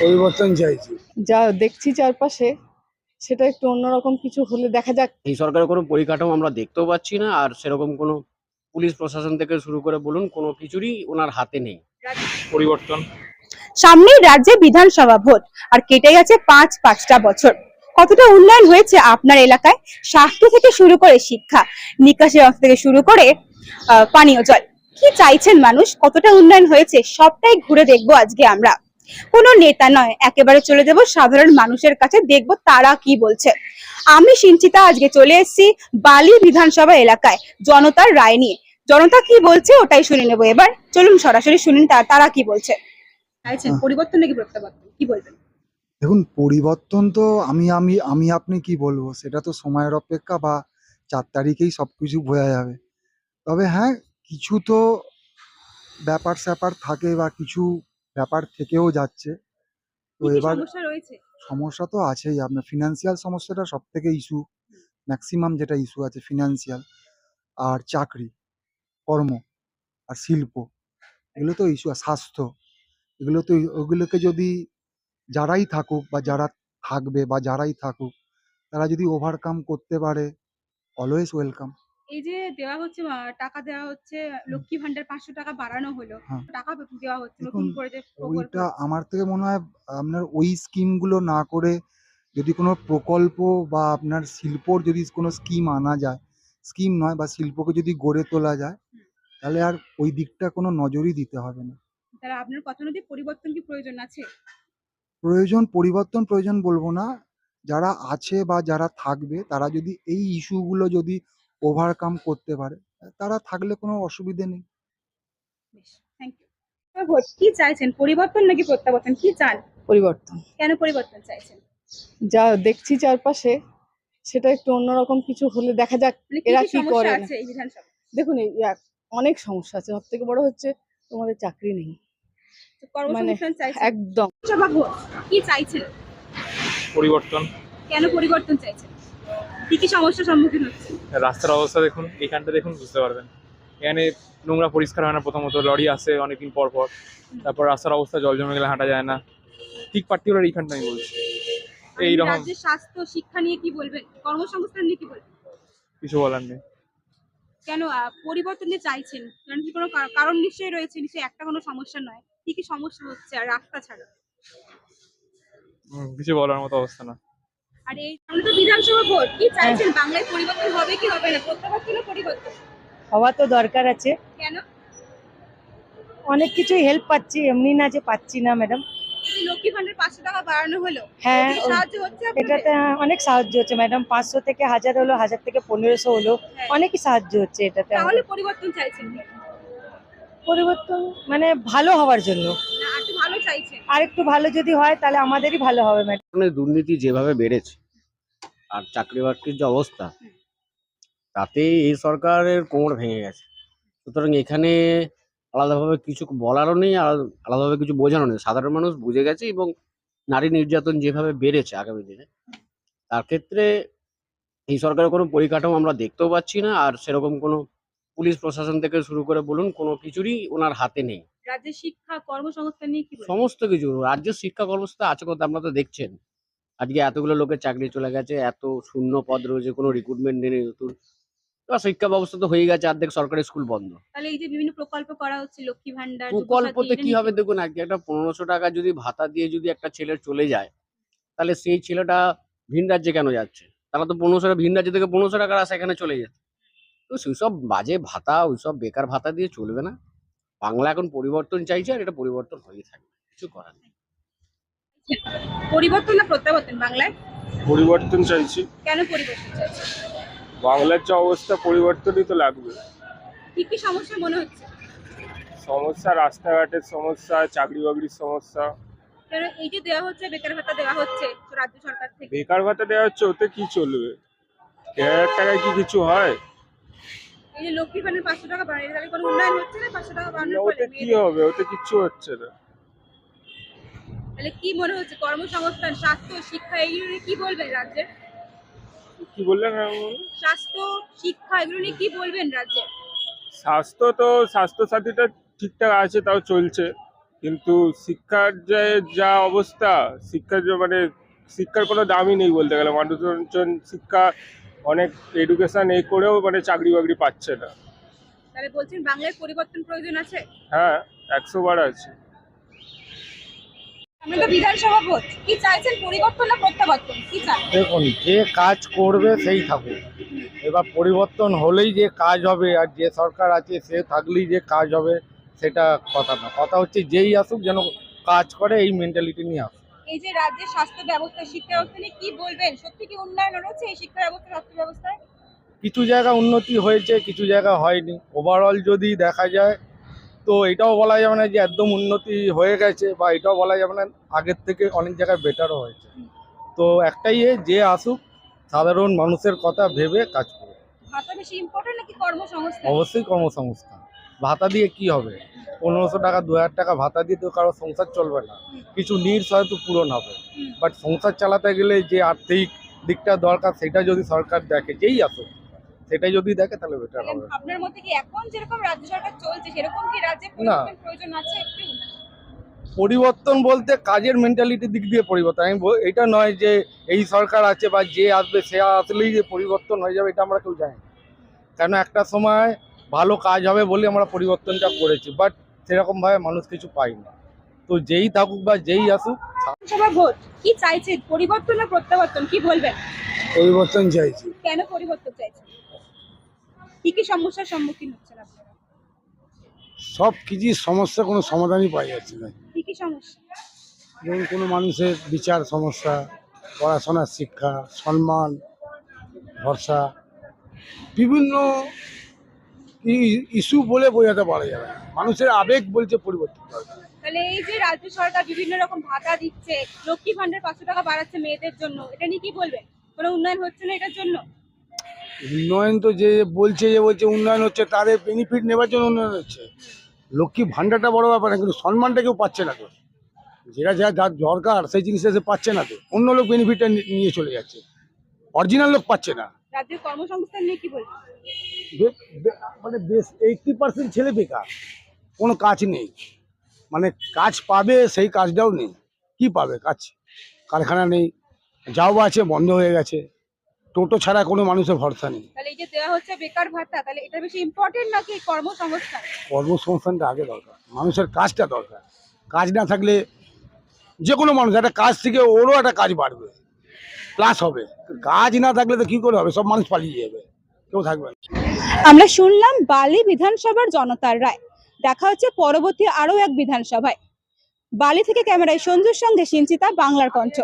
পরিবর্তন চাইছি। যা দেখছি চারপাশে সেটা একটু অন্যরকম কিছু হলে দেখা যাক। এই সরকারের কোনো পরিকাঠামো আমরা দেখতেও পাচ্ছি না, আর সেরকম কোনো পুলিশ প্রশাসন থেকে শুরু করে বলুন কোনো কিছুরই ওনার হাতে নেই। পরিবর্তন। সামনেই রাজ্যে বিধানসভা ভোট, আর কেটে গেছে পাঁচটা বছর। কতটা উন্নয়ন হয়েছে আপনার এলাকায়? স্বাস্থ্য থেকে শুরু করে শিক্ষা, নিকাশি ব্যবস্থা থেকে শুরু করে পানীয় জল, কি চাইছেন মানুষ, কতটা উন্নয়ন হয়েছে সবটাই ঘুরে দেখবো আজকে আমরা। কোনো নেতা নয়, একেবারে চলে যাব সাধারণ মানুষের কাছে, দেখবো তারা কি বলছে। আমি সিঞ্চিতা আজকে চলে এসেছি বালি বিধানসভা এলাকায় জনতার রায় নিয়ে। জনতা কি বলছে ওটাই শুনে নেবো এবার। চলুন সরাসরি শুনুন তারা কি বলছে। চাইছেন পরিবর্তন নাকি প্রত্যাবর্তন, কি বলবেন? দেখুন, পরিবর্তন তো আমি আপনি কি বলবো, সেটা তো সময়ের অপেক্ষা, বা 4 তারিখেই সবকিছু বোঝা যাবে। তবে হ্যাঁ, কিছু তো ব্যাপার স্যাপার থাকে, বা কিছু ব্যাপার থেকেও যাচ্ছে। তো এবার সমস্যা রয়েছে? সমস্যা তো আছেই। আপনার ফিনান্সিয়াল সমস্যাটা সব থেকে ইস্যু, ম্যাক্সিমাম যেটা ইস্যু আছে ফিনান্সিয়াল। আর চাকরি, কর্ম, আর শিল্প, এগুলো তো ইস্যু। আর স্বাস্থ্য, ওগুলোকে যদি যারাই থাকুক বা যারা থাকবে বা যারাই থাকুক, তারা যদি ওভারকাম করতে পারে, অলওয়েজ ওয়েলকাম। এই যে দেওয়া হচ্ছে টাকা দেওয়া হচ্ছে, লক্ষ্মী ভান্ডার 500 টাকা বাড়ানো হলো, হ্যাঁ, টাকা দেওয়া হচ্ছে দেখুন, নতুন করে যে প্রকল্প। ওইটা আমার থেকে মনে হয় আপনার ওই স্কিমগুলো না করে যদি কোনো প্রকল্প বা আপনার শিল্পর যদি কোনো স্কিম আনা যায়, স্কিম নয় বা শিল্পকে যদি গড়ে তোলা যায়, তাহলে আর ওই দিকটা কোনো নজরই দিতে হবে না। তাহলে আপনার কথা অনুযায়ী পরিবর্তন কি প্রয়োজন আছে? পরিবর্তন প্রয়োজন বলবো না। যারা আছে বা যারা থাকবে, তারা যদি এই ইস্যুগুলো যদি ওভারকাম করতে পারে, তারা থাকলে কোনো অসুবিধে নেই। বেশ, থ্যাংক ইউ। ভোট কি চাইছেন, পরিবর্তন নাকি প্রত্যাবর্তন, কি চান? পরিবর্তন। কেন পরিবর্তন চাইছেন? যা দেখছি চারপাশে সেটা একটু অন্যরকম কিছু হলে দেখা যাক মানে এরা কি কি সমস্যা করে। আছে এই বিধানসভা? দেখুন অনেক সমস্যা আছে, সব থেকে বড় হচ্ছে তোমাদের চাকরি নেই। মানে কর্মসংস্থান চাইছেন? একদম। বিধানসভা ভোট কি চাইছেন? পরিবর্তন। কেন পরিবর্তন চাইছেন? কি সমস্যার সম্মুখীন হচ্ছে? রাস্তার অবস্থা দেখুন, এইখানটা দেখুন, বুঝতে পারবেন। এখানে নোংরা পরিষ্কার হয় না, প্রথমত লরি আসে অনেকদিন পর পর। তারপর রাস্তার অবস্থা, জল জমে গেলে হাঁটা যায় না। ঠিক পার্টিকুলার এইখানটা আমি বলছি এইরকম। রাজ্যের স্বাস্থ্য শিক্ষা নিয়ে কি বলবেন, কর্মসংস্থান নিয়ে কি বলবেন? কিছু বলার নেই। কেন পরিবর্তন নিয়ে চাইছেন? কারণ কি কোনো কারণ নিশ্চয়ই রয়েছে, নিশ্চয়ই একটা কোনো সমস্যা নয়। কি সমস্যা হচ্ছে আর রাস্তা ছাড়া? কিছু বলার মতো অবস্থা না। আর এই সামনে তো বিধানসভা ভোট, কি চাইছেন? বাংলায় পরিবর্তন হবে কি হবে না, প্রত্যাবর্তন না পরিবর্তন? হওয়া তো দরকার আছে। কেন? অনেক কিছুই হেল্প পাচ্ছি, এমনি না যে পাচ্ছি না ম্যাডাম। এই যে লক্ষ্মী ভান্ডার 500 টাকা বাড়ানো হলো, হ্যাঁ, এতে কি সাহায্য হচ্ছে আপনাদের? এটাতে অনেক সাহায্য হচ্ছে ম্যাডাম। 500 থেকে 1000 হলো, 1000 থেকে 1500 হলো, হ্যাঁ। অনেকই সাহায্য হচ্ছে এটাতে। তাহলে পরিবর্তন চাইছেন কেন? পরিবর্তন মানে ভালো হওয়ার জন্য। না আর একটু ভালো চাইছেন? আর একটু ভালো যদি হয় তাহলে আমাদেরই ভালো হবে ম্যাডাম। মানে দুর্নীতি যেভাবে বেড়েছে আর চাকরি বাকরির যে অবস্থা, তাতে এই সরকারের কোমর ভেঙে গেছে। সুতরাং এখানে আলাদাভাবে কিছু বলারও নেই, আর আলাদাভাবে কিছু বোঝানো নেই। সাধারণ মানুষ বুঝে গেছে, এবং নারী নির্যাতন যেভাবে বেড়েছে আগামী দিনে, তার ক্ষেত্রে এই সরকারের কোনো পরিকাঠামো আমরা দেখতেও পাচ্ছি না, আর সেরকম কোনো পুলিশ প্রশাসন থেকে শুরু করে বলুন কোনো কিছুরই ওনার হাতে নেই। রাজ্যের শিক্ষা কর্মসংস্থান নিয়ে কি বলবেন? সমস্ত কিছু রাজ্যের শিক্ষা কর্মসূচি আছে কথা, আপনারা তো দেখছেন। আজকে এতগুলো লোকের চাকরি চলে গেছে, এত শূন্য পদ রয়েছে, কোনো রিক্রুটমেন্ট নেই নতুন। তো শিক্ষা ব্যবস্থা তো হয়ে গেছে, অর্ধেক সরকারি স্কুল বন্ধ। তাহলে এই যে বিভিন্ন প্রকল্প করা হচ্ছে, লক্ষ্মী ভান্ডার, প্রকল্পতে কি হবে দেখুন, আজকে একটা 1500 টাকা যদি ভাতা দিয়ে যদি একটা ছেলের চলে যায়, তাহলে সেই ছেলেটা ভিন রাজ্যে কেন যাচ্ছে? তারা তো 1500 টাকা ভিন রাজ্য থেকে 1500 টাকার আশা এখানে চলে যাচ্ছে। তো সেইসব বাজে ভাতা, ওইসব বেকার ভাতা দিয়ে চলবে না। বাংলা এখন পরিবর্তন চাইছে, আর এটা পরিবর্তন হয়ে থাকবে, কিছু করার নেই। পরিবর্তন না প্রত্যাবর্তন বাংলায়? পরিবর্তন চাইছি। কেন পরিবর্তন চাইছেন? বাংলার যে অবস্থা, পরিবর্তনই তো লাগবে। কি সমস্যা মনে হচ্ছে? সমস্যা রাস্তাঘাটের সমস্যা, চাকরি বাকরির সমস্যা। কারণ এই যে দেওয়া হচ্ছে বেকার ভাতা দেওয়া হচ্ছে রাজ্য সরকার থেকে, বেকার ভাতা দেওয়া হচ্ছে, ওতে কি চলবে? 1000 টাকায় কি কিছু হয়? এই যে লক্ষ্মী ভান্ডার 500 টাকা বাড়িয়ে, তাহলে কোনো উন্নয়ন হচ্ছে না? 500 টাকা বাড়ানোর ওতে ফলে কি হবে? ওতে কিচ্ছু হচ্ছে না। তাহলে কি মনে হচ্ছে, কর্মসংস্থান, স্বাস্থ্য, শিক্ষা এগুলো নিয়ে কি বলবেন রাজ্যের? কি বললেন? স্বাস্থ্য, শিক্ষা এগুলো নিয়ে কি বলবেন রাজ্যের? স্বাস্থ্য সাথীটা ঠিকঠাক আছে, তাও চলছে। কিন্তু শিক্ষার যে যা অবস্থা, মানে শিক্ষার কোনো দামই নেই বলতে গেলে। মানুষজন শিক্ষা অনেক এডুকেশন করেও মানে চাকরি বাকরি পাচ্ছে না। তাহলে বলছেন বাংলায় পরিবর্তন প্রয়োজন আছে। হ্যাঁ, 100 বার আছে। আমরা তো বিধানসভা ভোট, কি চাইছেন, পরিবর্তন না প্রত্যাবর্তন, কি চান? দেখুন, যে কাজ করবে সেই থাকুক। এবার পরিবর্তন হলেই যে কাজ হবে আর যে সরকার আছে সে থাকলেই যে কাজ হবে সেটা কথা না। কথা হচ্ছে যেই আসুক যেন কাজ করে, এই মেন্টালিটি নিয়ে আসুক। এই যে রাজ্যের স্বাস্থ্য ব্যবস্থা, শিক্ষা ব্যবস্থা নিয়ে কি বলবেন? সত্যি কি উন্নয়ন হয়েছে এই শিক্ষা ব্যবস্থা, স্বাস্থ্য ব্যবস্থায়? কিছু জায়গা উন্নতি হয়েছে, কিছু জায়গা হয়নি। ওভারঅল যদি দেখা যায় তো এটাও বলা যাবে না যে একদম উন্নতি হয়ে গেছে, বা এটাও বলা যাবে না আগের থেকে অনেক জায়গায় বেটারও হয়েছে। তো একটাই যে আসুক, সাধারণ মানুষের কথা ভেবে কাজ করবে। ভাতা বেশি ইম্পর্টেন্ট নাকি কর্মসংস্থান? অবশ্যই কর্মসংস্থান। ভাতা দিয়ে কি হবে? 1500 টাকা 2000 টাকা ভাতা দিয়ে তো কারো সংসার চলবে না। কিছু নিডস হয়তো পূরণ হবে, বাট সংসার চালাতে গেলে যে আর্থিক দিকটা দরকার সেটা যদি সরকার দেখে, যেই আসুক সেটাই যদি দেখে তাহলে বেটার হবে। আপনার মতে কি এখন যেরকম রাজ্য সরকার চলছে সেরকম কি রাজ্যে পরিবর্তন প্রয়োজন আছে একটু? পরিবর্তন বলতে কাজের মেন্টালিটির দিক দিয়ে পরিবর্তন। এটা নয় যে এই সরকার আছে বা যে আসবে সে আসলেই যে পরিবর্তন হয়ে যাবে, এটা আমরা কেউ জানি না। কেন একটা সময় ভালো কাজ হবে বলে আমরা পরিবর্তনটা করেছি, বাট সেরকমভাবে মানুষ কিছু পাই না। তো যেই থাকুক বা যেই আসুক। বিধানসভা ভোট, কি চাইছেন, পরিবর্তন না প্রত্যাবর্তন, কি বলবেন? পরিবর্তন চাইছি। কেন পরিবর্তন চাইছেন? কি কি সমস্যার সম্মুখীন হচ্ছেন আপনারা? সব কিছুর সমস্যা কোনো সমাধানই পাওয়া যাচ্ছে না। কি কি সমস্যা? যেমন কোনো মানুষের বিচার সমস্যা, পড়াশোনার শিক্ষা, সম্মান, ভরসা, বিভিন্ন ইস্যু বলে বোঝাতে পারা যাবে না। মানুষের আবেগ বলছে পরিবর্তন দরকার। তাহলে এই যে রাজ্য সরকার বিভিন্ন রকম ভাতা দিচ্ছে, লক্ষ্মী ভান্ডার 500 টাকা বাড়াচ্ছে মেয়েদের জন্য, এটা নিয়ে কি বলবেন? কোনো উন্নয়ন হচ্ছে না এটার জন্য? উন্নয়ন তো যে বলছে উন্নয়ন হচ্ছে, তাদের বেনিফিট নেবার জন্য উন্নয়ন হচ্ছে। লক্ষ্মী ভান্ডারটা বড় ব্যাপার না, কিন্তু সম্মানটা কেউ পাচ্ছে না তো। যেটা যার দরকার সেই জিনিসটা সে পাচ্ছে না তো, অন্য লোক বেনিফিটটা নিয়ে চলে যাচ্ছে, অরিজিনাল লোক পাচ্ছে না। রাজ্যের কর্মসংস্থান নিয়ে কি বলবেন? মানে বেশ 80% ছেলে বেকার, কোনো কাজ নেই। মানে কাজ পাবে সেই কাজটাও নেই। কি পাবে কাজ? কারখানা নেই, যাও বা আছে বন্ধ হয়ে গেছে। টোটো ছাড়া কোনো মানুষের ভরসা নেই। তাহলে এই যে দেওয়া হচ্ছে বেকার ভাতা, তাহলে এটা বেশি ইম্পর্টেন্ট নাকি কর্মসংস্থান? কর্মসংস্থানটা আগে দরকার, মানুষের কাজটা দরকার। কাজ না থাকলে যে কোনো মানুষ একটা কাজ থেকে ওরও একটা কাজ বাড়বে, প্লাস হবে। কাজ না থাকলে তো কি করে হবে? সব মানুষ পালিয়ে যাবে, কেউ থাকবে না। আমরা শুনলাম বালি বিধানসভার জনতার রায়। দেখা হচ্ছে পরবর্তী আরো এক বিধানসভায়। বালি থেকে ক্যামেরায় সঞ্জুর সঙ্গে সিঞ্চিতা, বাংলার কণ্ঠ।